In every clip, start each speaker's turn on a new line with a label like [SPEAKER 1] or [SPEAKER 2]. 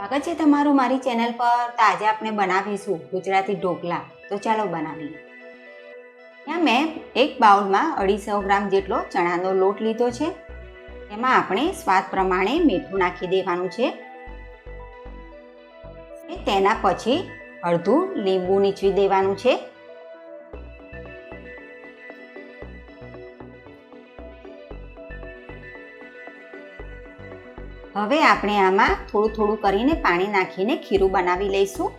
[SPEAKER 1] સ્વાગત છે તમારું મારી ચેનલ પર। તો આજે આપણે બનાવીશું ગુજરાતી ઢોકળા। તો ચાલો બનાવીએ। ત્યાં મેં એક બાઉલમાં 250 ગ્રામ જેટલો ચણાનો લોટ લીધો છે। એમાં આપણે સ્વાદ પ્રમાણે મીઠું નાખી દેવાનું છે। તેના પછી અડધું લીંબુ નીચવી દેવાનું છે। હવે આપણે આમાં થોડું થોડું કરીને પાણી નાખીને ખીરું બનાવી લઈશું।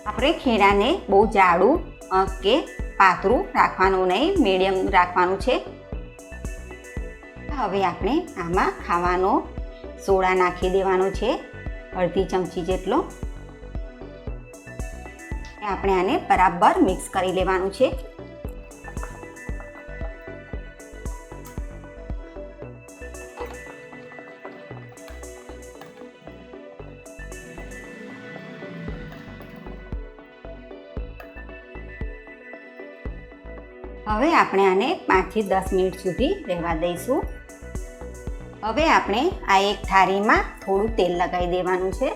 [SPEAKER 1] આપણે ખીરાને બહુ જાડું કે પાતળું રાખવાનું નહીં, મીડિયમ રાખવાનું છે। હવે આપણે આમાં ખાવાનો સોડા નાખી દેવાનો છે, અડધી ચમચી જેટલો। આપણે આને બરાબર મિક્સ કરી લેવાનું છે। હવે આપણે આને 5 થી 10 મિનિટ સુધી રહેવા દઈશું। હવે આપણે આ એક થાળીમાં થોડું તેલ લગાવી દેવાનું છે।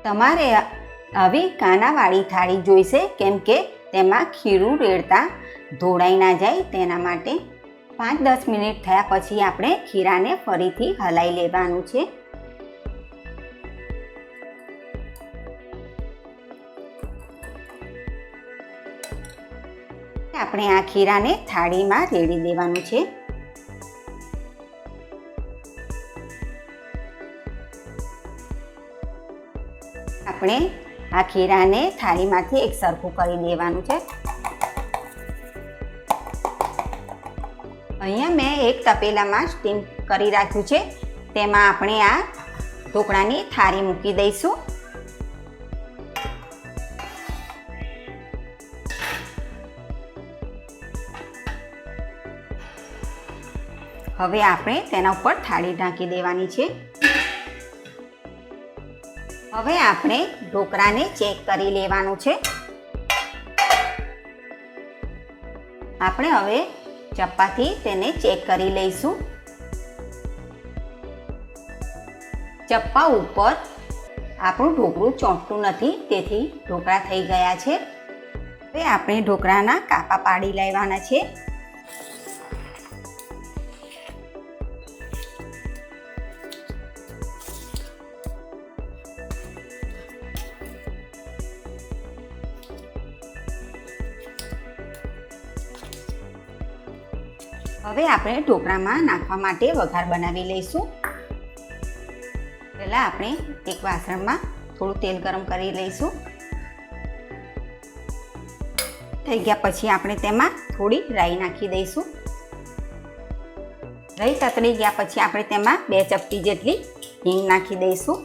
[SPEAKER 1] તમારે આવી કાનાવાળી થાળી જોઈશે, કેમ કે તેમાં ખીરું રેડતા ઢોળાઈ ના જાય તેના માટે। 5-10 મિનિટ થયા પછી આપણે ખીરાને ફરીથી હલાવી લેવાનું છે। આપણે આ ખીરાને થાળીમાં રેડી દેવાનું છે। આપણે આ ખીરાને થાળીમાંથી એક સરખું કરી દેવાનું છે। અહીંયા મેં એક તપેલામાં સ્ટીમ કરી રાખ્યું છે, તેમાં આપણે આ ઢોકળાની થાળી મૂકી દઈશું। હવે આપણે તેના ઉપર થાળી ઢાંકી દેવાની છે। હવે આપણે ઢોકળાને ચેક કરી લેવાનું છે। આપણે હવે ચપ્પાથી તેને ચેક કરી લઈશું। ચપ્પા ઉપર આપણું ઢોકળું ચોંટતું નથી, તેથી ઢોકળા થઈ ગયા છે। હવે આપણે ઢોકળાના કાપા પાડી લેવાના છે। હવે આપણે ઢોકળામાં નાખવા માટે વઘાર બનાવી લઈશું। પહેલાં આપણે એક વાસણમાં થોડું તેલ ગરમ કરી લઈશું। થઈ ગયા પછી આપણે તેમાં થોડી રાઈ નાખી દઈશું। રાઈ તતળી ગયા પછી આપણે તેમાં 2 ચપટી જેટલી હિંગ નાખી દઈશું।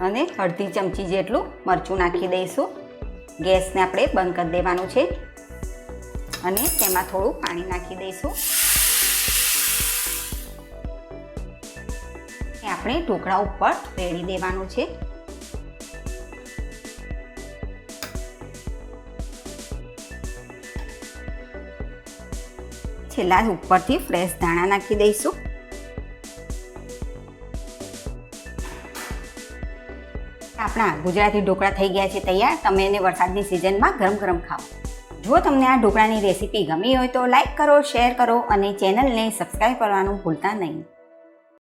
[SPEAKER 1] અને અડધી ચમચી જેટલું મરચું નાખી દઈશું। ગેસને આપણે બંધ કરી દેવાનું છે અને તેમાં થોડું પાણી નાખી દઈશું। આપણે ઢોકળા ઉપર રેડી દેવાનું છે। છેલ્લા ઉપરથી ફ્રેશ ધાણા નાખી દઈશું। આપણા ગુજરાતી ઢોકળા થઈ ગયા છે તૈયાર। તમે એને વરસાદની સિઝનમાં ગરમ ગરમ ખાઓ। જો તમને આ ઢોકળાની રેસીપી ગમી હોય તો લાઈક કરો, શેર કરો અને ચેનલને સબસ્ક્રાઈબ કરવાનું ભૂલતા નહીં।